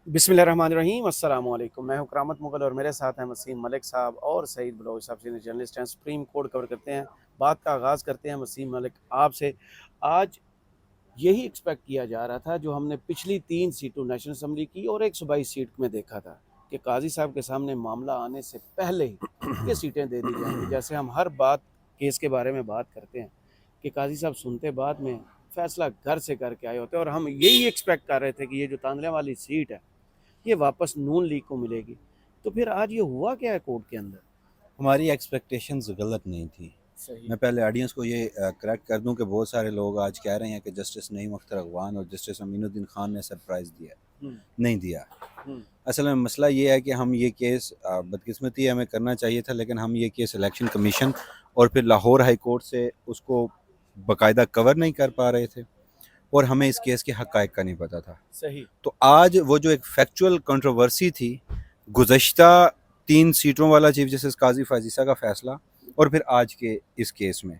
बिस्मिल्लाहिर्रहमानिर्रहीम अस्सलाम वालेकुम। मैं हूं करामत मुगल और मेरे साथ हैं वसीम मलिक साहब और सईद बलोच साहब, सीनियर जर्नलिस्ट हैं। सुप्रीम कोर्ट कवर करते हैं। बात का आगाज़ करते हैं वसीम मलिक आपसे। आज यही एक्सपेक्ट किया जा रहा था जो हमने पिछली 3 सीटों नेशनल असम्बली की और एक सूबाई सीट में देखा था कि काजी साहब के सामने मामला आने से पहले ही ये सीटें दे दी जाएंगी। जैसे हम हर बात केस के बारे में बात करते हैं कि काजी साहब सुनते बाद में फैसला घर से करके आए होते हैं, और हम यही एक्सपेक्ट कर रहे थे कि ये जो तांदले वाली सीट है ये वापस नून लीग को मिलेगी। तो फिर आज ये हुआ क्या है कोर्ट के अंदर? हमारी एक्सपेक्टेशंस गलत नहीं थी। सही। मैं पहले ऑडियंस को ये करेक्ट कर दूं कि बहुत सारे लोग आज कह रहे हैं कि जस्टिस नईम अख्तर अगवान और जस्टिस अमीनुद्दीन खान ने सरप्राइज़ दिया। हम्म। नहीं दिया। हम्म। असल में मसला ये है कि हम ये केस बदकिस्मती हमें करना चाहिए था, लेकिन हम ये केस इलेक्शन कमीशन और फिर लाहौर हाई कोर्ट से उसको बाकायदा कवर नहीं कर पा रहे थे, और हमें इस केस के हक़ाइक़ का नहीं पता था। सही। तो आज वो जो एक फैक्चुअल कंट्रोवर्सी थी, गुज़श्ता 3 सीटों वाला चीफ जस्टिस काजी फाजीसा का फैसला और फिर आज के इस केस में,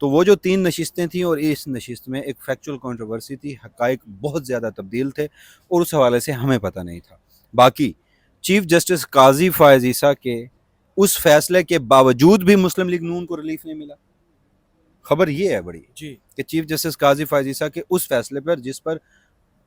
तो वो जो 3 नशिस्तें थीं और इस नशिस्त में एक फैक्चुअल कंट्रोवर्सी थी, हक़ाइक़ बहुत ज़्यादा तब्दील थे और उस हवाले से हमें पता नहीं था। बाकी चीफ जस्टिस काजी फाजीसा के उस फैसले के बावजूद भी मुस्लिम लीग नून को रिलीफ नहीं मिला। खबर ये है बड़ी जी। कि चीफ जस्टिस काजी फाजीसा के उस फैसले पर, जिस पर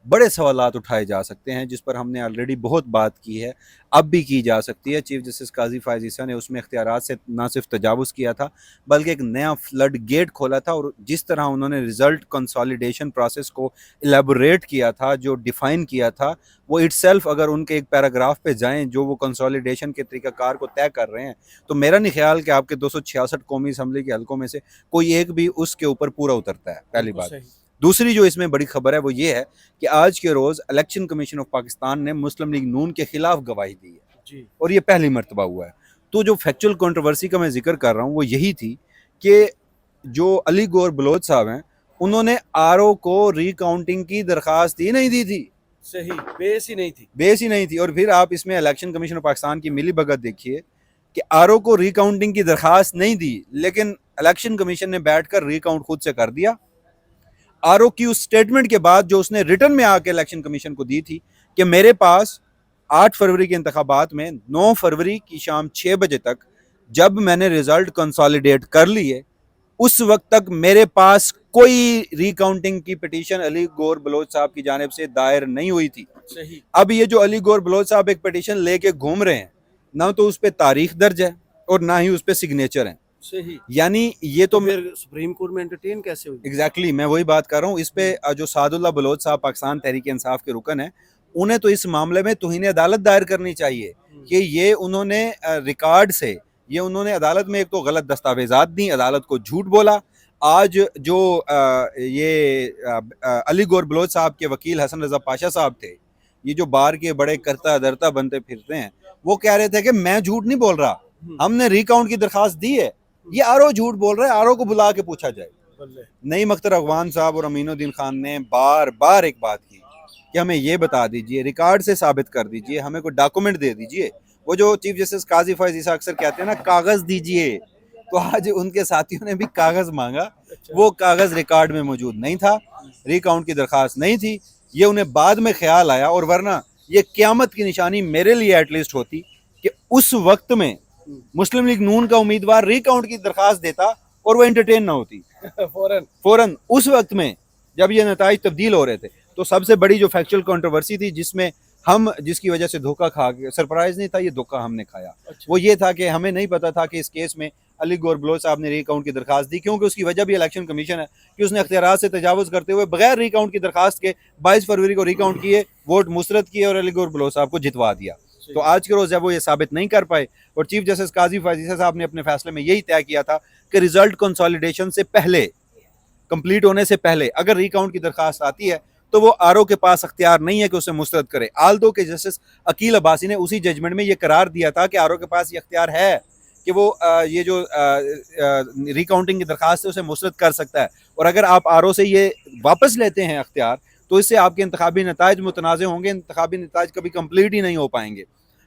बड़े सवालात उठाए जा सकते हैं, जिस पर हमने ऑलरेडी बहुत बात की है, अब भी की जा सकती है, चीफ जस्टिस काजी फायजीसा ने उसमें इख्तियारात से ना सिर्फ तजावुज़ किया था बल्कि एक नया फ्लड गेट खोला था। और जिस तरह उन्होंने रिज़ल्ट कंसोलिडेशन प्रोसेस को एलेबोरेट किया था, जो डिफ़ाइन किया था, वो इट्सेल्फ अगर उनके एक पैराग्राफ पे जाएँ जो वो कंसोलिडेशन के तरीक़ाकार को तय कर रहे हैं, तो मेरा नहीं ख्याल कि आपके 266 कौमी असम्बली के हलकों में से कोई एक भी उसके ऊपर पूरा उतरता है, पहली बिल्कुल बात। सही। दूसरी जो इसमें बड़ी खबर है वो ये है कि आज के रोज़ इलेक्शन कमीशन ऑफ पाकिस्तान ने मुस्लिम लीग नून के खिलाफ गवाही दी है, जी। और ये पहली मरतबा हुआ है। तो जो फैक्चुअल कंट्रोवर्सी का मैं जिक्र कर रहा हूँ वो यही थी कि जो अली गौर बलोच साहब हैं, उन्होंने आरओ को रिकाउंटिंग की दरखास्त ही नहीं दी थी। सही। बेस ही नहीं थी। बेस ही नहीं थी। और फिर आप इसमें इलेक्शन कमीशन ऑफ पाकिस्तान की मिली भगत देखिए कि आरओ को रिकाउंटिंग की दरखास्त नहीं दी, लेकिन इलेक्शन कमीशन ने बैठकर रिकाउंट खुद से कर दिया। आरओ की उस स्टेटमेंट के बाद जो उसने रिटर्न में आके इलेक्शन कमीशन को दी थी कि मेरे पास 8 फरवरी के इंतखाबात में 9 फरवरी की शाम 6 बजे तक जब मैंने रिजल्ट कंसोलिडेट कर लिए, उस वक्त तक मेरे पास कोई रिकाउंटिंग की पिटीशन अली गौर बलोच साहब की जानिब से दायर नहीं हुई थी। सही। अब ये जो अली गौर बलोच साहब एक पिटीशन लेके घूम रहे हैं, ना तो उस पर तारीख दर्ज है और ना ही उस पर सिग्नेचर है। सही। यानी ये तो तो फिर सुप्रीम कोर्ट में एंटरटेन कैसे हुई? एग्जैक्टली मैं वही बात कर रहा हूँ। इस पे जो सादुल्ला बलोच साहब पाकिस्तान तहरीक इंसाफ के रुकन है, उन्हें तो इस मामले में तौहीन अदालत दायर करनी चाहिए कि ये उन्होंने रिकॉर्ड से, ये उन्होंने अदालत में एक तो गलत दस्तावेजात दी, अदालत को झूठ बोला। आज जो अली गौर बलोच साहब के वकील हसन रजा पाशा साहब थे, ये जो बार के बड़े करता दरता बनते फिरते हैं, वो कह रहे थे कि मैं झूठ नहीं बोल रहा, हमने रिकाउंट की दरखास्त दी है, ये आरओ झूठ बोल रहा है, आरओ को बुला के पूछा जाए। नईम अख्तर अगवान साहब और अमीनुद्दीन खान ने बार बार एक बात की कि हमें ये बता दीजिए, रिकॉर्ड से साबित कर दीजिए, हमें कोई डॉक्यूमेंट दे दीजिए। वो जो चीफ जस्टिस काजी फैज़ अक्सर कहते हैं ना, कागज दीजिए, तो आज उनके साथियों ने भी कागज मांगा, वो कागज रिकॉर्ड में मौजूद नहीं था, रिकाउंट की दरखास्त नहीं थी। ये उन्हें बाद में ख्याल आया, और वरना ये क़यामत की निशानी मेरे लिए एटलीस्ट होती कि उस वक्त में मुस्लिम लीग नून का उम्मीदवार रिकाउंट की दरखास्त देता और वो एंटरटेन ना होती फौरन उस वक्त में जब ये नताइज तब्दील हो रहे थे। तो सबसे बड़ी जो फैक्चुअल कंट्रोवर्सी थी जिसमें हम, जिसकी वजह से धोखा खा गए, सरप्राइज नहीं था, ये धोखा हमने खाया। वो ये था कि हमें नहीं पता था कि इस केस में अली गौर बलोच साहब ने रिकाउंट की दरखास्त दी, क्योंकि उसकी वजह भी इलेक्शन कमीशन है कि उसने अख्तियारात से तजावुज़ करते हुए बगैर रिकाउंट की दरखास्त के 22 फरवरी को रिकाउंट किए, वोट मुस्तरद किए और अली गौर बलोच साहब को जितवा दिया। तो आज के रोज़ जब वो ये साबित नहीं कर पाए, और चीफ जस्टिस काजी फाजीसा साहब ने अपने फैसले में यही तय किया था कि रिजल्ट कंसोलिडेशन से पहले, कंप्लीट होने से पहले अगर रिकाउंट की दरखास्त आती है तो वो आरओ के पास अख्तियार नहीं है कि उसे मुस्तरद करे। आल्दो के जस्टिस अकील अब्बासी ने उसी जजमेंट में ये करार दिया था कि आरओ के पास ये अख्तियार है कि वो ये जो रिकाउंटिंग की दरखास्त है उसे मुस्तरद कर सकता है, और अगर आप आरओ से ये वापस लेते हैं अख्तियार, तो इससे आपके इंतखाबी नताइज मुतनाज़ होंगे, इंतखाबी नताइज कभी कंप्लीट ही नहीं हो पाएंगे।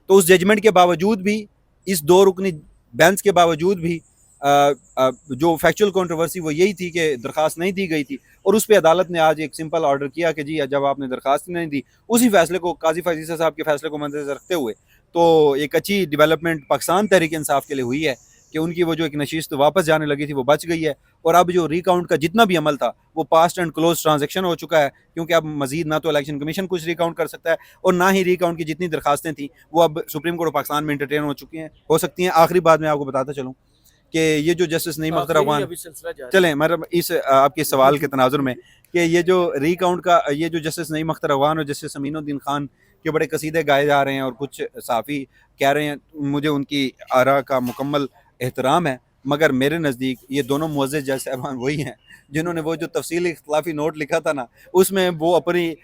तो उस जजमेंट के बावजूद भी, इस 2 रुकनी बेंच के बावजूद भी, जो फैक्चुअल कंट्रोवर्सी वो यही थी कि दरखास्त नहीं दी गई थी, और उस पर अदालत ने आज एक सिंपल ऑर्डर किया कि जी जब आपने दरखास्त नहीं दी, उसी फैसले को काजी फैज़ ईसा साहब के फैसले को मद्देनजर रखते हुए, तो एक अच्छी डेवलपमेंट पाकिस्तान तहरीक इंसाफ के लिए हुई है कि उनकी वो जो एक नशिस्त वापस जाने लगी थी वो बच गई है। और अब जो रिकाउंट का जितना भी अमल था वो पास्ट एंड क्लोज ट्रांजेक्शन हो चुका है, क्योंकि अब मजीद ना तो इलेक्शन कमीशन कुछ रिकाउंट कर सकता है और ना ही रिकाउंट की जितनी दरखास्तें थी वो अब सुप्रीम कोर्ट ऑफ पाकिस्तान में इंटरटेन हो चुकी हैं, हो सकती हैं। आखिरी बात मैं आपको बताता चलूँ कि ये जो जस्टिस नईम अख्तर अफगान, चलें मतलब इस आपके सवाल के तनाजुर में, कि ये जो रिकाउंट का ये जो जस्टिस नईम अख्तर अफगान और जस्टिस अमीनुद्दीन खान के बड़े कसीदे गाए जा रहे हैं और कुछ साफ़ी कह रहे हैं, मुझे उनकी आरा का मुकम्मल एहतराम है, मगर मेरे नज़दीक ये दोनों मुअज़्ज़ज़ जज साहबान वही हैं जिन्होंने वो जो तफसीली इख्तिलाफी नोट लिखा था ना, उसमें वो अपनी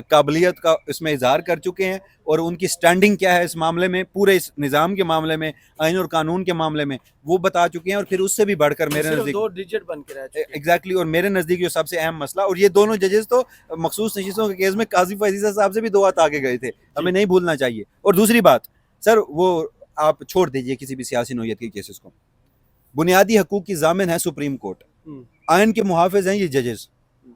काबिलियत का इसमें इजहार कर चुके हैं, और उनकी स्टैंडिंग क्या है इस मामले में, पूरे इस निज़ाम के मामले में, आइन और कानून के मामले में वो बता चुके हैं। और फिर उससे भी बढ़कर मेरे नज़दीक दो डिजिट बन के रह चुके हैं। एग्जैक्टली, और मेरे नज़दीक जो सबसे अहम मसला, और ये दोनों जजेस तो मखसूस नशिस्तों के केस में काजी फैज़ ईसा साहब से भी 2 हाथ आगे गए थे, हमें नहीं भूलना चाहिए। और दूसरी बात सर, वो आप छोड़ दीजिए किसी भी सियासी नौयत के केसेस को, बुनियादी हकूक की जामिन है सुप्रीम कोर्ट, आइन के मुहाफिज हैं ये जजेस,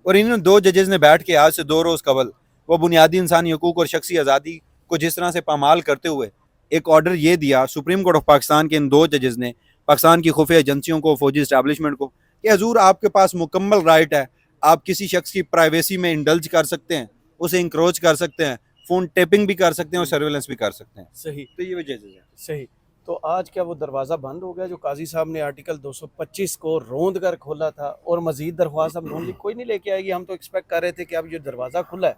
और इन्होंने 2 जजेस ने बैठ के आज से 2 रोज़ कबल वो बुनियादी इंसानी हकूक और शख्सी आज़ादी को जिस तरह से पामाल करते हुए एक ऑर्डर ये दिया सुप्रीम कोर्ट ऑफ पाकिस्तान के इन 2 जजेस ने पाकिस्तान की खुफिया एजेंसियों को, फौजी इस्टेब्लिशमेंट को, कि हजूर आपके पास मुकम्मल राइट है, आप किसी शख्स की प्राइवेसी में इंडल्ज कर सकते हैं, उसे इंक्रोच कर सकते हैं, फ़ोन टेपिंग भी कर सकते हैं और सर्वेलेंस भी कर सकते हैं। सही, तो ये वजह है। सही। तो आज क्या वो दरवाज़ा बंद हो गया जो काजी साहब ने आर्टिकल 225 को रोंद कर खोला था, और मजीद दरख्वास्त अब नॉन लीग कोई नहीं लेके आएगी? हम तो एक्सपेक्ट कर रहे थे कि अब ये दरवाज़ा खुला है,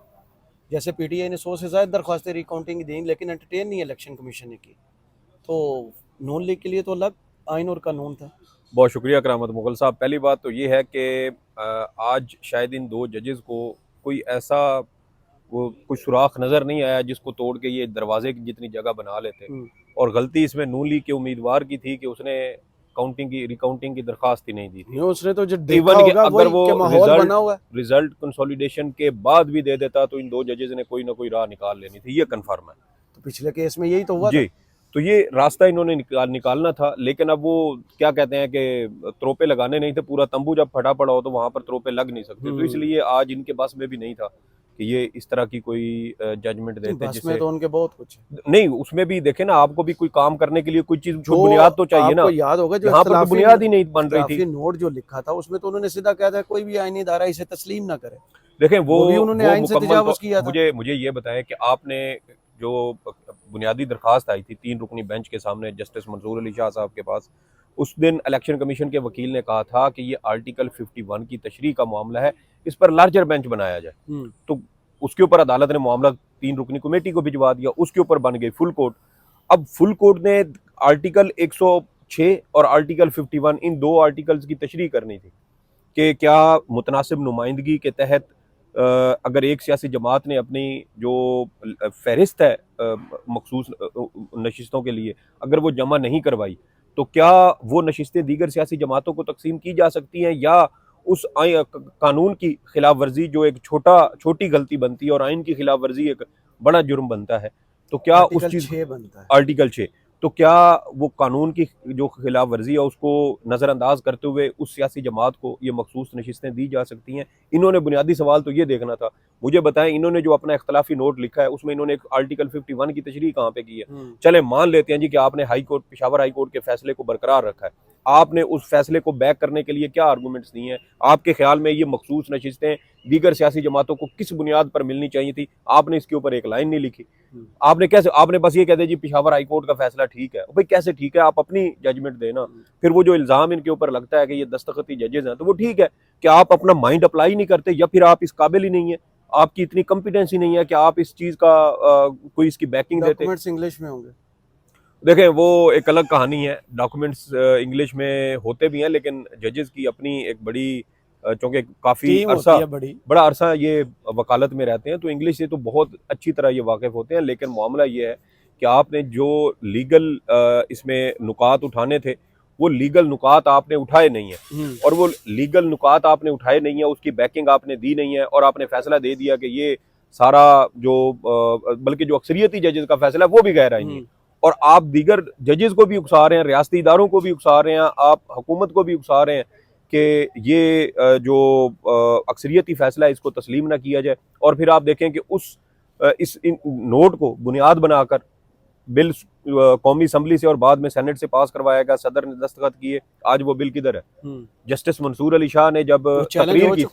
जैसे पीटीआई ने 100 से ज़्यादा दरख्वास्तें रिकाउंटिंग दी, लेकिन एंटरटेन नहीं इलेक्शन कमीशन ने की, तो नॉन लीग के लिए तो अलग आइन और कानून था। बहुत शुक्रिया करामत मुगल साहब। पहली बात तो ये है कि आज शायद इन 2 जजेस को कोई ऐसा कोई सुराख नज़र नहीं आया जिसको तोड़ के ये दरवाजे की जितनी जगह बना लेते, और गलती इसमें नून लीग के उम्मीदवार की थी कि उसने रिकाउंटिंग की दरखास्त ही नहीं दी थी। उसने तो जो देखा होगा अगर वो बना हुआ है, रिजल्ट कंसोलिडेशन के बाद भी दे देता तो इन 2 जजेस ने कोई ना कोई राह निकाल लेनी थी, ये कन्फर्म है। तो पिछले केस में यही तो हुआ जी, तो ये रास्ता इन्होंने निकालना था, लेकिन अब वो क्या कहते हैं कि त्रोपे लगाने नहीं थे, पूरा तंबू जब फटा पड़ा हो तो वहां पर त्रोपे लग नहीं सकते, तो इसलिए आज इनके बस में भी नहीं था कि ये इस तरह की कोई जजमेंट देते, जिसमें तो उनके बहुत कुछ नहीं, उसमें भी देखे ना, आपको भी कोई काम करने के लिए कोई चीज, कोई बुनियाद तो चाहिए ना। याद होगा जो यहाँ पर तो बुनियाद ही नहीं बन रही थी। नोट जो लिखा था उसमें तो उन्होंने सीधा कहा था कोई भी आईनी इदारा इसे तस्लीम ना करे। देखें वो भी उन्होंने आइन से तजावुज़ किया था। मुझे ये बताएं कि आपने जो बुनियादी दरखास्त आई थी 3 रुकनी बेंच के सामने जस्टिस मंसूर अली शाह साहब के पास, उस दिन इलेक्शन कमीशन के वकील ने कहा था कि ये आर्टिकल 51 की तशरीह का मामला है, इस पर लार्जर बेंच बनाया जाए। तो उसके ऊपर अदालत ने मामला 3 रुकनी कमेटी को भिजवा दिया, उसके ऊपर बन गई फुल कोर्ट। अब फुल कोर्ट ने आर्टिकल 106 और आर्टिकल 51 इन 2 आर्टिकल्स की तशरीह करनी थी कि क्या मुतनासिब नुमाइंदगी के तहत अगर एक सियासी जमात ने अपनी जो फहरिस्त है मखसूस नशिस्तों के लिए अगर वो जमा नहीं करवाई, तो क्या वो नशिस्तें दीगर सियासी जमातों को तकसीम की जा सकती हैं, या उस कानून की खिलाफ वर्जी जो एक छोटी गलती बनती है और आइन की खिलाफ वर्जी एक बड़ा जुर्म बनता है, तो क्या उस चीज बनता है आर्टिकल 6, तो क्या वो कानून की जो खिलाफ वर्जी है उसको नज़रअंदाज करते हुए उस सियासी जमात को ये मखसूस नशिस्तें दी जा सकती हैं? इन्होंने बुनियादी सवाल तो ये देखना था। मुझे बताएं, इन्होंने जो अपना इख्तलाफी नोट लिखा है उसमें इन्होंने एक आर्टिकल 51 की तशरीह कहाँ पे की है? चले मान लेते हैं जी कि आपने high court, Peshawar high court के फैसले को बरकरार रखा है, आपने उस फैसले को बैक करने के लिए क्या आर्गूमेंट्स दिए हैं? आपके ख्याल में ये मखसूस नशिस्तें दीगर सियासी जमातों को किस बुनियाद पर मिलनी चाहिए थी? आपने इसके ऊपर एक लाइन नहीं लिखी। आपने बस ये कह दिया जी पेशावर हाई कोर्ट का फैसला ठीक है। भाई कैसे ठीक है? आप अपनी जजमेंट देना। फिर वो जो इल्जाम इनके ऊपर लगता है कि ये दस्तखती जजेस हैं, तो वो ठीक है कि आप अपना माइंड अप्लाई नहीं करते, या फिर आप इस काबिल ही नहीं है, आपकी इतनी कॉम्पिटेंसी नहीं है कि आप इस चीज का कोई इसकी बैकिंग देते। डॉक्यूमेंट्स इंग्लिश में होंगे, देखें वो एक अलग कहानी है, डॉक्यूमेंट्स इंग्लिश में होते भी हैं, लेकिन जजेस की अपनी एक बड़ी, चूँकि काफ़ी अरसा बड़ा अरसा ये वकालत में रहते हैं, तो इंग्लिश से तो बहुत अच्छी तरह ये वाकिफ़ होते हैं। लेकिन मामला ये है कि आपने जो लीगल इसमें नुकात उठाने थे, वो लीगल नुकात आपने उठाए नहीं है, और वो लीगल नुकात आपने उठाए नहीं है, उसकी बैकिंग आपने दी नहीं है, और आपने फैसला दे दिया कि ये सारा जो बल्कि जो अक्सरियती जजेस का फैसला है वो भी गैर आईनी है। और आप दीगर जजेस को भी उकसा रहे हैं, रियासती इदारों को भी उकसा रहे हैं, आप हुकूमत को भी उकसा रहे हैं कि ये जो अक्सरियती फैसला है इसको तस्लीम ना किया जाए। और फिर आप देखें कि इस नोट को बुनियाद बनाकर बिल कौमी असम्बली से और बाद में सेनेट से पास करवाया गया, सदर ने दस्तखत किए, आज वो बिल किधर है? जस्टिस मंसूर अली शाह ने जब तकरीर की,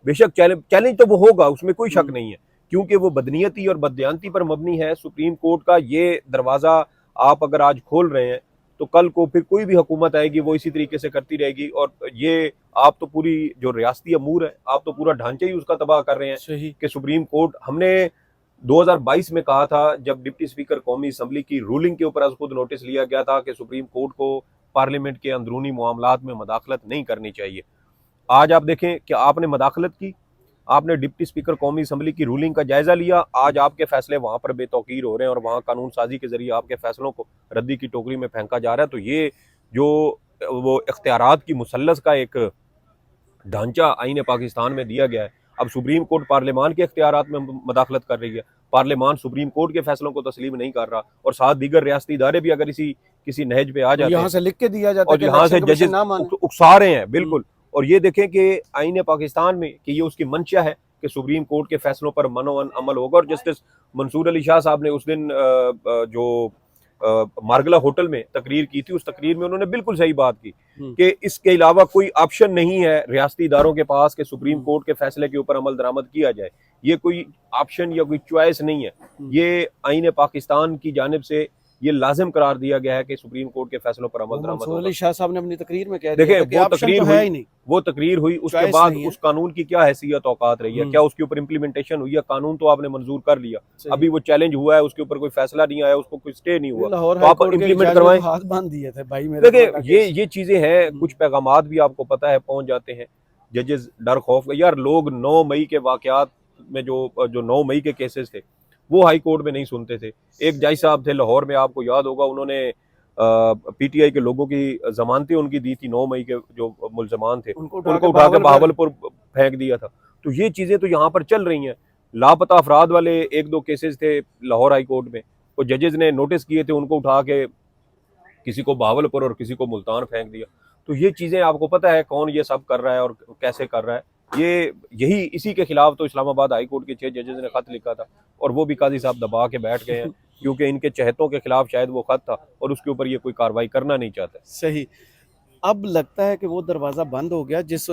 बेशक चैलेंज तो वो होगा, उसमें कोई शक नहीं है, क्योंकि वो बदनीयती और बदयांती पर मबनी है। सुप्रीम कोर्ट का ये दरवाजा आप अगर आज खोल रहे हैं तो कल को फिर कोई भी हुकूमत आएगी वो इसी तरीके से करती रहेगी। और ये आप तो पूरी जो रियासती अमूर है, आप तो पूरा ढांचा ही उसका तबाह कर रहे हैं कि सुप्रीम कोर्ट, हमने 2022 में कहा था जब डिप्टी स्पीकर कौमी असम्बली की रूलिंग के ऊपर खुद नोटिस लिया गया था कि सुप्रीम कोर्ट को पार्लियामेंट के अंदरूनी मामलात में मदाखलत नहीं करनी चाहिए। आज आप देखें कि आपने मदाखलत की, आपने डिप्टी स्पीकर कौमी असम्बली की रूलिंग का जायजा लिया, आज आपके फैसले वहां पर बेतौकीर हो रहे हैं और वहां कानून साजी के जरिए आपके फैसलों को रद्दी की टोकरी में फेंका जा रहा है। तो ये जो वो इख्तियारात की मुसल्लस का एक ढांचा आईन पाकिस्तान में दिया गया है, अब सुप्रीम कोर्ट पार्लियामान के इख्तियारात में मदाखलत कर रही है, पार्लियामान सुप्रीम कोर्ट के फैसलों को तस्लीम नहीं कर रहा, और साथ दीगर रियासती इदारे भी अगर किसी नहज पे आ जाते हैं, यहाँ से लिख के दिया जाता है और यहाँ से जजेस उकसा रहे हैं बिल्कुल। और ये देखें कि आईन पाकिस्तान में कि ये उसकी मंशा है कि सुप्रीम कोर्ट के फैसलों पर मनोवन अमल होगा। और जस्टिस मंसूर अली शाह साहब ने उस दिन जो मार्गला होटल में तकरीर की थी, उस तकरीर में उन्होंने बिल्कुल सही बात की कि इसके अलावा कोई ऑप्शन नहीं है रियासती इदारों के पास कि सुप्रीम कोर्ट के फैसले के ऊपर अमल दरामद किया जाए। ये कोई ऑप्शन या कोई चॉइस नहीं है, ये आईन पाकिस्तान की जानिब से ये लाजिम करार दिया गया है कि सुप्रीम कोर्ट के फैसलों पर अमल दरामद होगा। शाह साहब ने अपनी तकरीर में कह दिया, देखिए वो तकरीर हुई, उसके बाद उस कानून की क्या हैसियत औकात रही है, क्या उसके ऊपर इम्प्लीमेंटेशन हुई है? कानून तो आपने मंजूर कर लिया, अभी वो चैलेंज हुआ है, उसके ऊपर कोई फैसला नहीं आया, उसको कोई स्टे नहीं हुआ, तो आप इम्प्लीमेंट करवाएं। हाथ बांध दिए थे भाई मेरे। देखिए ये चीजें हैं, कुछ पैगामात भी आपको पता है पहुंच जाते हैं, जजेस डर खौफ, यार लोग 9 मई के वाकयात में जो 9 मई के केसेस थे वो हाई कोर्ट में नहीं सुनते थे। एक जज साहब थे लाहौर में, आपको याद होगा, उन्होंने पीटीआई के लोगों की जमानतें उनकी दी थी, 9 मई के जो मुलजमान थे उनको उठा के बहावलपुर फेंक दिया था। तो ये चीजें तो यहाँ पर चल रही हैं। लापता अफराद वाले 1-2 केसेस थे लाहौर हाई कोर्ट में, तो जजेस ने नोटिस किए थे, उनको उठा के किसी को बहावलपुर और किसी को मुल्तान फेंक दिया। तो ये चीजें आपको पता है कौन ये सब कर रहा है और कैसे कर रहा है। यही इसी के खिलाफ तो इस्लामाबाद हाई कोर्ट के 6 जजेस ने खत लिखा था, और वो भी काजी साहब दबा के बैठ गए हैं क्योंकि इनके चहतों के खिलाफ शायद वो खत था और उसके ऊपर ये कोई कार्रवाई करना नहीं चाहता। सही, अब लगता है कि वो दरवाज़ा बंद हो गया जिस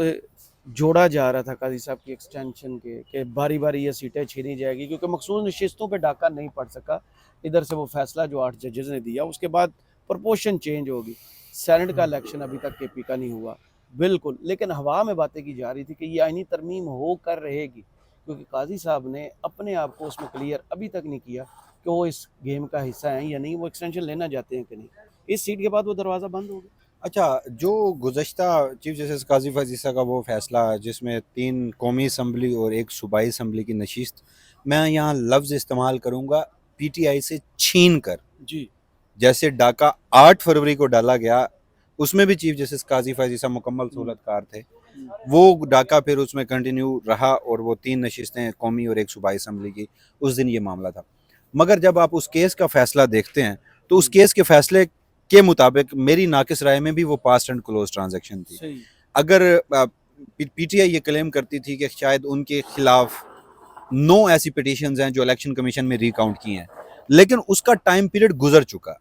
जोड़ा जा रहा था काजी साहब की एक्सटेंशन के बारी बारी ये सीटें छीनी जाएगी, क्योंकि मखसूस नशिस्तों पे डाका नहीं पड़ सका। इधर से वो फैसला जो 8 जजेस ने दिया, उसके बाद प्रपोर्शन चेंज होगी। सेनेट का इलेक्शन अभी तक केपी का नहीं हुआ बिल्कुल, लेकिन हवा में बातें की जा रही थी कि ये आईनी तरमीम हो कर रहेगी, क्योंकि काजी साहब ने अपने आप को उसमें क्लियर अभी तक नहीं किया कि वो इस गेम का हिस्सा हैं या नहीं, वो एक्सटेंशन लेना चाहते हैं कि नहीं। इस सीट के बाद वो दरवाज़ा बंद हो गया। अच्छा, जो गुज़श्ता चीफ जस्टिस काजी फजीसा का वो फैसला जिसमें 3 कौमी असम्बली और 1 सूबाई असम्बली की नशिस्त, मैं यहाँ लफ्ज़ इस्तेमाल करूँगा, पीटीआई से छीन कर जी, जैसे डाका 8 फरवरी को डाला गया, उसमें भी चीफ जस्टिस काजी फजीसा मुकम्मल सहूलतकार थे, वो डाका फिर उसमें कंटिन्यू रहा और वो 3 नशिस्तें कौमी और 1 सूबाई असम्बली की, उस दिन ये मामला था। मगर जब आप उस केस का फैसला देखते हैं तो उस केस के फैसले के मुताबिक मेरी नाकिस राय में भी वो पास्ट एंड क्लोज ट्रांजैक्शन थी। अगर पीटीआई ये क्लेम करती थी कि शायद उनके खिलाफ 9 ऐसी पिटीशंस हैं जो इलेक्शन कमीशन में रिकाउंट की हैं, लेकिन उसका टाइम पीरियड गुजर चुका।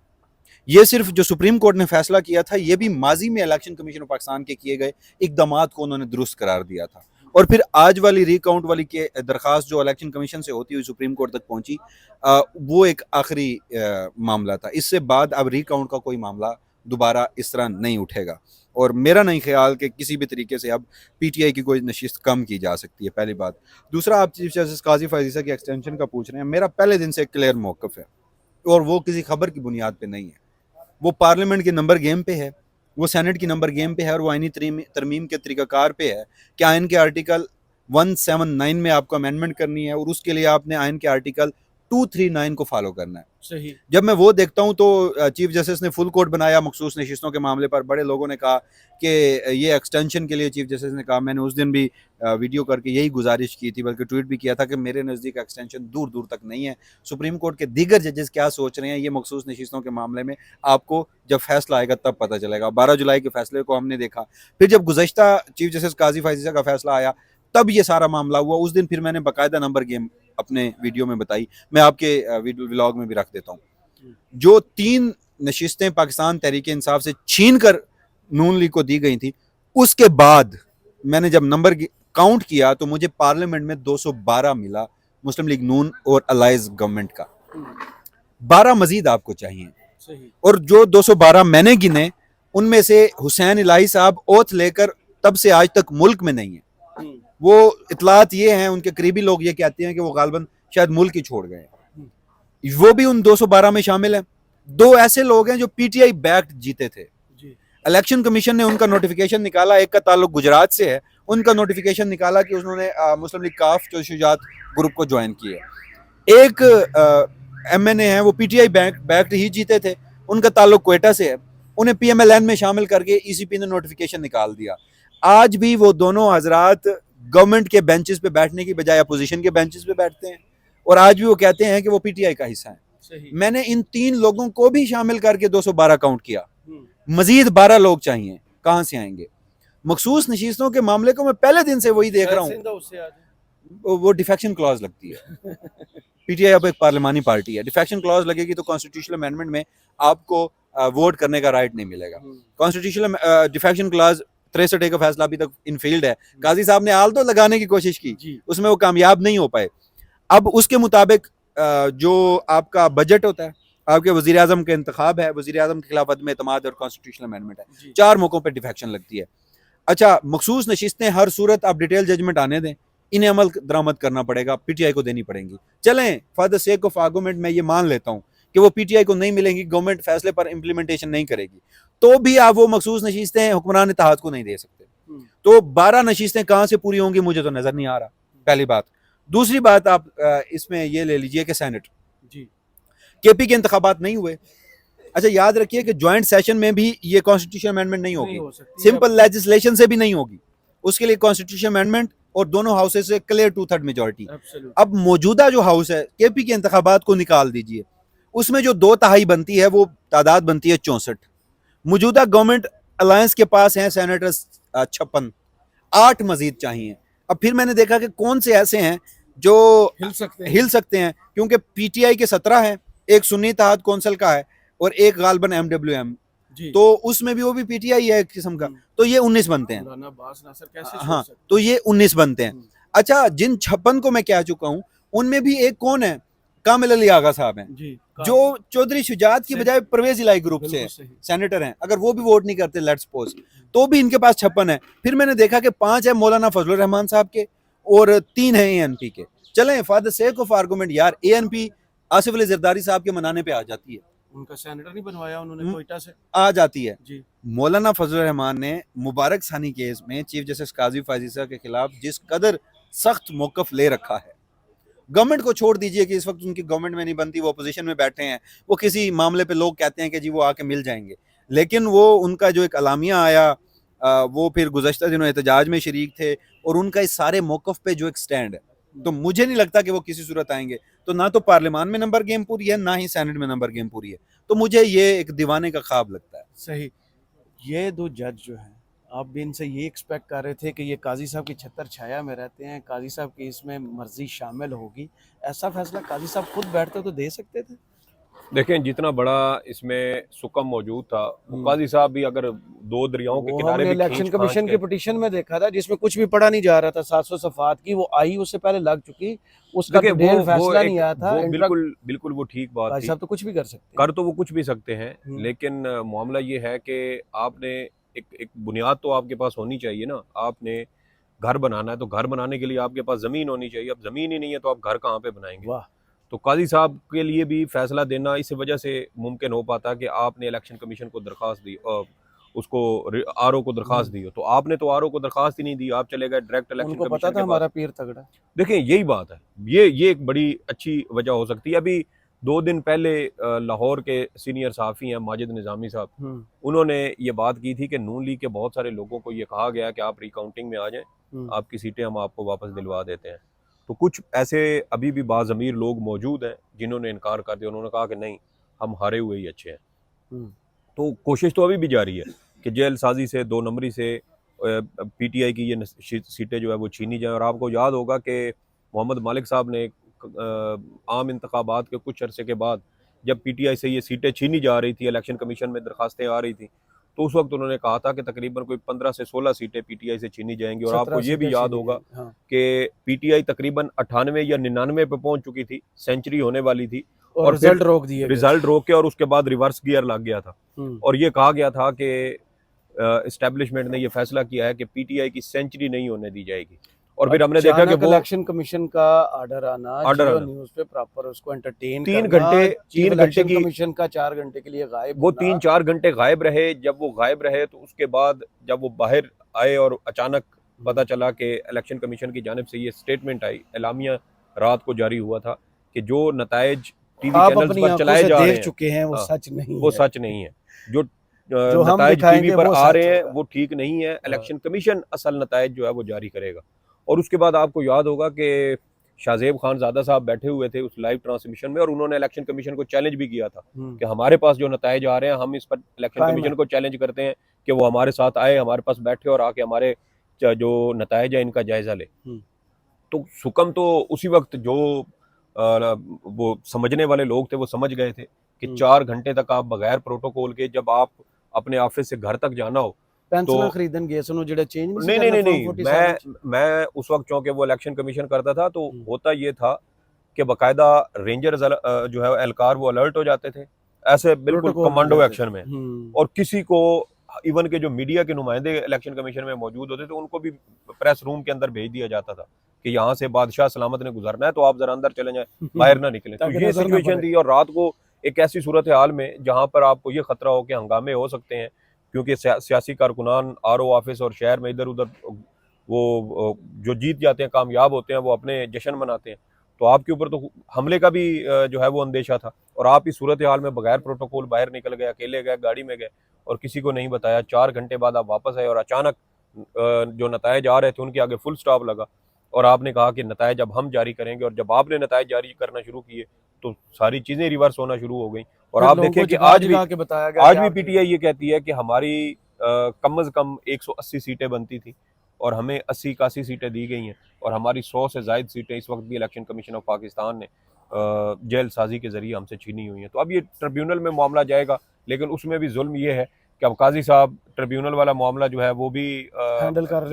ये सिर्फ जो सुप्रीम कोर्ट ने फैसला किया था, ये भी माजी में इलेक्शन कमीशन ऑफ पाकिस्तान के किए गए इकदामात को उन्होंने दुरुस्त करार दिया था। और फिर आज वाली रिकाउंट वाली के दरख्वास्त जो इलेक्शन कमीशन से होती हुई सुप्रीम कोर्ट तक पहुंची, वो एक आखिरी मामला था। इससे बाद अब रिकाउंट का कोई मामला दोबारा इस तरह नहीं उठेगा, और मेरा नहीं ख्याल कि किसी भी तरीके से अब पीटीआई की कोई नशिस्त कम की जा सकती है, पहली बात। दूसरा, आप चीफ जस्टिस काजी फजीसा की एक्सटेंशन का पूछ रहे हैं, मेरा पहले दिन से एक क्लियर मौक़िफ़ है और वो किसी खबर की बुनियाद पर नहीं है। वो पार्लियामेंट के नंबर गेम पे है, वो सेनेट की नंबर गेम पे है, और वो आईनी तरमीम के तरीक़ाकार पे है कि आइन के आर्टिकल 179 में आपको अमेंडमेंट करनी है और उसके लिए आपने आइन के आर्टिकल 239 को फॉलो करना है। सही। जब मैं वो देखता हूँ तो चीफ जस्टिस ने फुल कोर्ट बनाया मखसूस नशिस्तों के मामले पर। बड़े लोगों ने कहा कि ये एक्सटेंशन के लिए चीफ जस्टिस ने कहा, मैंने उस दिन भी वीडियो करके यही गुजारिश की थी, बल्कि ट्वीट भी किया था कि मेरे नज़दीक एक्सटेंशन दूर दूर तक नहीं है। सुप्रीम कोर्ट के दीगर जजेस क्या सोच रहे हैं ये मखसूस नशिस्तों के मामले में आपको जब फैसला आएगा तब पता चलेगा। 12 जुलाई के फैसले को हमने देखा, फिर जब गुज़श्ता चीफ जस्टिस काजी फायजीसा का फैसला आया तब ये सारा मामला हुआ। उस दिन फिर मैंने बाकायदा नंबर गेम अपने वीडियो में बताई, मैं आपके व्लॉग में भी रख देता हूँ। जो 3 नशिस्तें पाकिस्तान तहरीक इंसाफ से छीन कर नून लीग को दी गई थी, उसके बाद मैंने जब नंबर काउंट किया तो मुझे पार्लियामेंट में 212 मिला मुस्लिम लीग नून और अलाइज गवर्नमेंट का। 12 मजीद आपको चाहिए। सही। और जो 212 मैंने गिने उनमें से हुसैन इलाही साहब ओथ लेकर तब से आज तक मुल्क में नहीं है। वो इतलात ये हैं, उनके करीबी लोग ये कहते हैं कि वो गालबन शायद मुल्क ही छोड़ गए, वो भी उन 212 में शामिल है। 2 ऐसे लोग हैं जो पीटीआई बैक्ड जीते थे। इलेक्शन कमीशन ने उनका नोटिफिकेशन निकाला, एक का ताल्लुक गुजरात से है, उनका नोटिफिकेशन निकाला कि उन्होंने मुस्लिम लीग काफ जो शुजात ग्रुप को ज्वाइन किया। एक एमएनए है, वो पीटीआई बैक्ड ही जीते थे, उनका ताल्लुक क्वेटा से है, उन्हें पीएमएलएन में शामिल करके ईसीपी ने नोटिफिकेशन निकाल दिया। आज भी वो दोनों हजरात गवर्नमेंट के बेंचेस पे बैठने की बजाय अपोजिशन के बेंचेस पे बैठते हैं, और आज भी वो कहते हैं कि वो पीटीआई का हिस्सा है। मैंने इन 3 लोगों को भी शामिल करके 212 काउंट किया, मजीद 12 लोग चाहिए, कहां से आएंगे? मखसूस नशीस्तों के मामले को मैं पहले दिन से वही देख रहा हूँ, वो डिफेक्शन क्लॉज लगती है। पीटीआई अब एक पार्लियामानी पार्टी है, डिफेक्शन क्लॉज लगेगी तो कॉन्स्टिट्यूशनल अमेंडमेंट में आपको वोट करने का राइट नहीं मिलेगा। कॉन्स्टिट्यूशनल डिफेक्शन क्लॉज 63 का फैसला अभी तक इनफील्ड है। काजी साहब ने आल तो लगाने की कोशिश की, उसमें वो कामयाब नहीं हो पाए। अब उसके मुताबिक जो आपका बजट होता है, आपके वजीर आजम के इंतखाब है, वजीर आजम के खिलाफ अदम एतमाद और कॉन्स्टिट्यूशनल अमेंडमेंट है, 4 मौकों पर डिफेक्शन लगती है। अच्छा, मखसूस नशिस्तें हर सूरत आप डिटेल जजमेंट आने दें, इन्हें अमल दरामद करना पड़ेगा, पीटीआई को देनी पड़ेंगी। चलें for the sake of argument मैं ये मान लेता हूँ कि वो पीटीआई को नहीं मिलेंगी, गवर्नमेंट फैसले पर इंप्लीमेंटेशन नहीं करेगी, तो भी आप वो मखसूस नशिस्तें हुक्मरान इत्तेहाद को नहीं दे सकते। तो 12 नशिस्तें कहाँ से पूरी होंगी मुझे तो नजर नहीं आ रहा, पहली बात। दूसरी बात, आप इसमें ये ले लीजिए कि सेनेट केपी के इंतखाबात नहीं हुए। अच्छा, याद रखिए कि ज्वाइंट सेशन में भी ये कॉन्स्टिट्यूशन अमेंडमेंट नहीं होगी, सिंपल लेजिस्लेशन से भी नहीं होगी, उसके लिए कॉन्स्टिट्यूशन अमेंडमेंट और दोनों हाउसेस से क्लियर 2/3 मेजोरिटी। अब मौजूदा जो हाउस है, केपी के इंतखाबात को निकाल दीजिए, उसमें जो 2/3 बनती है वो तादाद बनती है 64। मौजूदा गवर्नमेंट अलायंस के पास हैं सेनेटर्स 56, 8 मजीद चाहिए। अब फिर मैंने देखा कि कौन से ऐसे हैं जो हिल सकते हैं, क्योंकि पीटीआई के 17 हैं, एक सुन्नी इत्तेहाद कौंसिल का है और एक गालबन एमडब्ल्यूएम, तो उसमें भी वो भी पीटीआई है एक किस्म का, तो ये 19 बनते हैं। हाँ, तो ये 19 बनते हैं। अच्छा, जिन 56 को मैं कह चुका हूँ उनमें भी एक कौन है, कामिल अली आगा साहब हैं, जो चौधरी शुजात की बजाय परवेज इलाही ग्रुप से सेनेटर हैं। अगर वो भी वोट नहीं करते लेट्स सपोज, तो भी इनके पास 56 है। फिर मैंने देखा कि 5 है मौलाना फजलुर रहमान साहब के और 3 है एएनपी के। चलें for the sake of argument यार, एएनपी आसिफ अली जरदारी साहब के मनाने पे आ जाती है, उनका सेनेटर नहीं बनवाया उन्होंने कोयटा से, आ जाती है जी। मौलाना फजलुर रहमान ने मुबारक सानी केस में चीफ जस्टिस काजी फायजीसा के खिलाफ जिस कदर सख्त मौकफ ले रखा है, गवर्नमेंट को छोड़ दीजिए कि इस वक्त उनकी गवर्नमेंट में नहीं बनती, वो अपोजिशन में बैठे हैं, वो किसी मामले पे लोग कहते हैं कि जी वो आके मिल जाएंगे, लेकिन वो उनका जो एक अलामिया आया, वो फिर गुज़श्ता दिनों एहतजाज में शरीक थे, और उनका इस सारे मौकफ पे जो एक स्टैंड है, तो मुझे नहीं लगता कि वो किसी सूरत आएंगे। तो ना तो पार्लियामान में नंबर गेम पूरी है, ना ही सेनेट में नंबर गेम पूरी है, तो मुझे ये एक दीवाने का ख्वाब लगता है। सही। ये 2 जज जो हैं, आप भी इनसे ये एक्सपेक्ट कर रहे थे कि ये काजी साहब की छत्र छाया में रहते हैं, काजी साहब की इसमें मर्जी शामिल होगी, ऐसा फैसला काजी साहब खुद बैठते तो दे सकते थे? देखें, जितना बड़ा इसमें सुकम मौजूद था, काजी साहब भी अगर 2 दरियाओं के किनारे भी इलेक्शन कमीशन की पिटीशन में देखा था जिसमें कुछ भी पढ़ा नहीं जा रहा था, 700 सफात की, वो आई उससे पहले लग चुकी, उसका डिटेल फैसला नहीं आया था। बिल्कुल वो ठीक बात थी, साहब तो कुछ भी कर सकते कर तो वो कुछ भी सकते हैं, लेकिन मामला ये है कि आपने एक बुनियाद तो आपके पास होनी चाहिए ना। आपने घर बनाना है तो घर बनाने के लिए आपके पास ज़मीन होनी चाहिए, अब ज़मीन ही नहीं है तो आप घर कहाँ पे बनाएंगे? वाह। तो काजी साहब के लिए भी फैसला देना इस वजह से मुमकिन हो पाता कि आपने इलेक्शन कमीशन को दरख्वास्त दी उसको आरओ को दरखास्त दी हो, तो आपने तो आरओ को दरखास्त ही नहीं दी, आप चले गए डायरेक्ट इलेक्शन उनको कमीशन पता था के हमारा पास। पीर तगड़ा। देखें यही बात है, ये एक बड़ी अच्छी वजह हो सकती है। अभी 2 दिन पहले लाहौर के सीनियर सहाफ़ी हैं माजिद निज़ामी साहब, उन्होंने ये बात की थी कि नून लीग के बहुत सारे लोगों को ये कहा गया कि आप रिकाउंटिंग में आ जाएं, आपकी सीटें हम आपको वापस दिलवा देते हैं। तो कुछ ऐसे अभी भी बाज़मीर लोग मौजूद हैं जिन्होंने इनकार कर दिया, उन्होंने कहा कि नहीं, हम हारे हुए ही अच्छे हैं। तो कोशिश तो अभी भी जारी है कि जेल साजी से, 2 नंबरी से पीटीआई की ये सीटें जो है वो छीनी जाए। और आपको याद होगा कि मोहम्मद मालिक साहब ने आम इंतखाबात के कुछ अरसे के बाद जब पीटीआई से ये सीटें छीनी जा रही थी, इलेक्शन कमीशन में दरखास्तें आ रही थी, तो उस वक्त उन्होंने कहा था कि तकरीबन कोई 15 से 16 सीटें पीटीआई से छीनी जाएंगी। और आपको ये भी याद होगा कि पीटीआई तकरीबन 98 या 99 पे पहुंच चुकी थी, सेंचुरी होने वाली थी, और रिजल्ट रोक दिए, रिजल्ट रोक के, और उसके बाद रिवर्स गियर लग गया था। और ये कहा गया था कि एस्टेब्लिशमेंट ने ये फैसला किया है कि पीटीआई की सेंचुरी नहीं होने दी जाएगी। और फिर हमने देखा कि वो इलेक्शन कमिशन का ऑर्डर आना, न्यूज़ पे प्रॉपर उसको एंटरटेन 3 घंटे की कमीशन का 4 घंटे के लिए गायब, वो 3-4 घंटे गायब रहे। जब वो गायब रहे तो उसके बाद जब वो बाहर आए और अचानक पता चला कि इलेक्शन कमीशन की जानिब से ये स्टेटमेंट आई, एलामिया रात को जारी हुआ था कि जो नताइज टीवी चैनल्स पर चलाए जा रहे हैं वो सच नहीं, वो सच नहीं है। जो नताइज टीवी पर आ रहे हैं वो ठीक नहीं है। इलेक्शन कमीशन असल नताइज जो है वो जारी करेगा। और उसके बाद आपको याद होगा कि शाहजेब खान ज़ादा साहब बैठे हुए थे उस लाइव ट्रांसमिशन में, और उन्होंने इलेक्शन कमीशन को चैलेंज भी किया था कि हमारे पास जो नताइज आ रहे हैं, हम इस पर इलेक्शन कमीशन को चैलेंज करते हैं कि वो हमारे साथ आए, हमारे पास बैठे और आके हमारे जो नताइज है इनका जायजा ले। तो सुकम तो उसी वक्त जो वो समझने वाले लोग थे वो समझ गए थे कि 4 घंटे तक आप बगैर प्रोटोकॉल के, जब आप अपने ऑफिस से घर तक जाना हो तो खरीदन गए सुनो जेड़ा चेंज नहीं, मैं उस वक्त चूंकि वो इलेक्शन कमीशन करता था, तो होता ये था कि बाकायदा रेंजर जो है एहलकार वो अलर्ट हो जाते थे ऐसे बिल्कुल कमांडो एक्शन में, और किसी को इवन के जो मीडिया के नुमाइंदे इलेक्शन कमीशन में मौजूद होते थे उनको भी प्रेस रूम के अंदर भेज दिया जाता था कि यहाँ से बादशाह सलामत ने गुजरना है, तो आप जरा अंदर चले जाएं, बाहर ना निकलें। तो ये सिचुएशन थी। और रात को एक ऐसी सूरत हाल में जहाँ पर आपको ये खतरा हो कि हंगामे हो सकते हैं, क्योंकि सियासी कारकुनान आरओ ऑफिस और शहर में इधर उधर वो जो जीत जाते हैं, कामयाब होते हैं, वो अपने जश्न मनाते हैं, तो आपके ऊपर तो हमले का भी जो है वो अंदेशा था। और आप इस सूरत हाल में बगैर प्रोटोकॉल बाहर निकल गए, अकेले गए, गाड़ी में गए और किसी को नहीं बताया। 4 घंटे बाद आप वापस आए और अचानक जो नताइज आ रहे थे उनके आगे फुल स्टॉप लगा और आपने कहा कि नताइज अब हम जारी करेंगे। और जब आपने नताइज जारी करना शुरू किए तो सारी चीजें रिवर्स होना शुरू हो गई। और आप देखें कि आज भी पीटीआई ये कहती है कि हमारी कम से कम 180 सीटें बनती थी और हमें 80-81 सीटें दी गई हैं, और हमारी 100 से ज़ायद सीटें इस वक्त भी इलेक्शन कमीशन ऑफ पाकिस्तान ने जेल साजी के जरिए हमसे छीनी हुई हैं। तो अब ये ट्रिब्यूनल में मामला जाएगा, लेकिन उसमें भी जुल्म ये है कि अब काजी साहब ट्रिब्यूनल वाला मामला जो है वो भी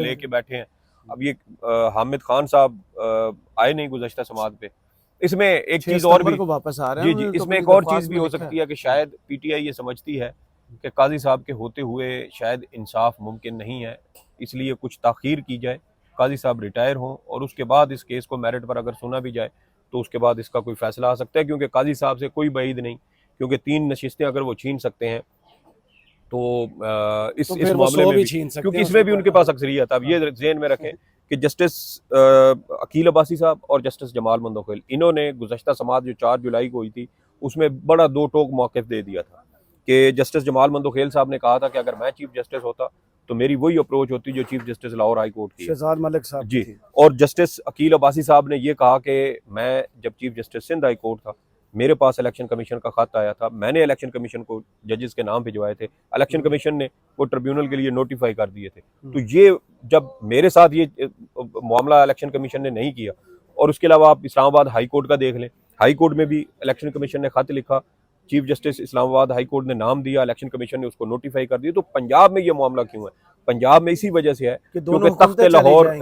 लेके बैठे हैं। अब ये हामिद खान साहब आए नहीं गुज़श्ता समात पे। इसमें एक चीज और भी वापस आ रहे हैं, इसमें एक और चीज भी हो सकती है कि शायद पीटीआई ये समझती है कि काजी साहब के होते हुए शायद इंसाफ मुमकिन नहीं है, इसलिए कुछ ताखीर की जाए, काजी साहब रिटायर हों और उसके बाद इस केस को मेरिट पर अगर सुना भी जाए तो उसके बाद इसका कोई फैसला आ सकता है। क्योंकि काजी साहब से कोई बईद नहीं, क्योंकि 3 नशिस्तें अगर वो छीन सकते हैं तो इस मामले में भी, क्योंकि इसमें भी उनके पास अक्सरियत। अब ये ज़हन में रखें कि जस्टिस अकील अब्बासी साहब और जस्टिस जमाल मंदोखेल, इन्होंने गुज़श्ता समात जो 4 जुलाई को हुई थी उसमें बड़ा 2 टोक मौक़िफ़ दे दिया था कि जस्टिस जमाल मंदोखेल साहब ने कहा था कि अगर मैं चीफ जस्टिस होता तो मेरी वही अप्रोच होती जो chief justice Lahore high court की शहजाद मलिक साहब जी। और जस्टिस अकील अब्बासी साहब ने ये कहा कि मैं जब chief justice Sindh high court था, मेरे पास इलेक्शन कमीशन का खत आया था, मैंने इलेक्शन कमीशन को जजेस के नाम भिजवाए थे, इलेक्शन कमीशन ने वो ट्रिब्यूनल के लिए नोटिफाई कर दिए थे। तो ये जब मेरे साथ ये मामला इलेक्शन कमीशन ने नहीं किया, और उसके अलावा आप इस्लामाबाद हाई कोर्ट का देख लें, हाई कोर्ट में भी इलेक्शन कमीशन ने खत लिखा, chief justice Islamabad high court ने नाम दिया, इलेक्शन कमीशन ने उसको नोटिफाई कर दिया। तो पंजाब में ये मामला क्यों है? पंजाब में इसी वजह से है क्योंकि तख्ते लाहौर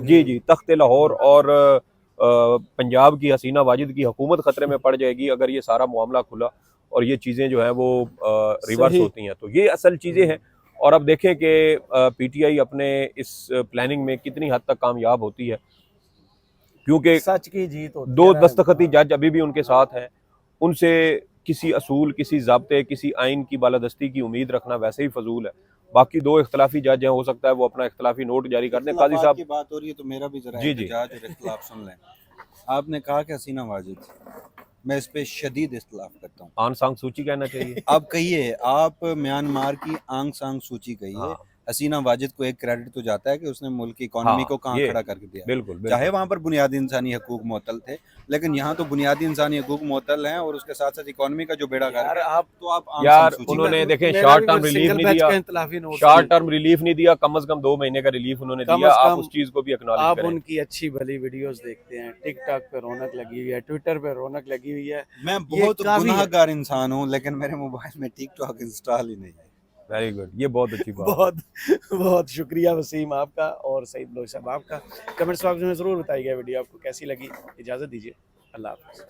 तख्ते लाहौर और पंजाब की हसीना वाजिद की हुकूमत खतरे में पड़ जाएगी अगर ये सारा मामला खुला और ये चीज़ें जो है वो रिवर्स होती हैं। तो ये असल चीज़ें हैं। और अब देखें कि पीटीआई अपने इस प्लानिंग में कितनी हद तक कामयाब होती है, क्योंकि सच की जीत होती है। 2 दस्तखती जज अभी भी उनके साथ हैं, उनसे किसी असूल, किसी ज़ाब्ते, किसी आइन की बालादस्ती की उम्मीद रखना वैसे ही फजूल है। बाकी दो इख्तलाफी जज हैं, हो सकता है वो अपना इख्तलाफी नोट जारी कर दें। काजी साहब की बात हो रही है तो मेरा भी जरा जी, जी। एहतजाज और इख्तलाफ सुन लें। आपने कहा कि हसीना वाजिद, मैं इस पे शदीद इख्तलाफ करता हूँ। आन सांग सूची कहना चाहिए। आप कहिए, आप म्यांमार की आंग सांग सूची कहिए, हाँ हसीना वाजिद को एक क्रेडिट तो जाता है कि उसने मुल्क की इकोनॉमी हाँ, को कहाँ ये खड़ा करके दिया। बिल्कुल चाहे बिल्कुल वहाँ पर बुनियादी इंसानी हकूक मुअत्तल थे, लेकिन यहाँ तो बुनियादी इंसानी हकूक मुअत्तल हैं और उसके साथ साथ इकोनॉमी का जो बेड़ा यार गर्क है, आप तो आप आंग यार सांग सूची उन्होंने में देखें मेरा शॉर्ट भी टर्म बस रिलीफ सिंगल नहीं बैच दिया, का इख्तलाफी नोट शॉर्ट टर्म रिलीफ नहीं दिया, कम से कम 2 महीने का रिलीफ उन्होंने कम दिया। से आप कम उस चीज को भी एक्नॉलेज आप करें। उनकी अच्छी भली वीडियोस देखते हैं, टिकटॉक पे रौनक लगी हुई है, ट्विटर पे रौनक लगी हुई है, मैं ये बहुत काफी है। गुनाहगार इंसान हूँ, लेकिन मेरे मोबाइल में टिकटॉक इंस्टॉल ही नहीं है। वेरी गुड, ये बहुत अच्छी बात है। बहुत बहुत शुक्रिया वसीम आपका और सईद बलोच साहब आपका। कमेंट्स बॉक्स में ज़रूर बताइएगा वीडियो आपको कैसी लगी। इजाज़त दीजिए, अल्लाह हाफ़िज़।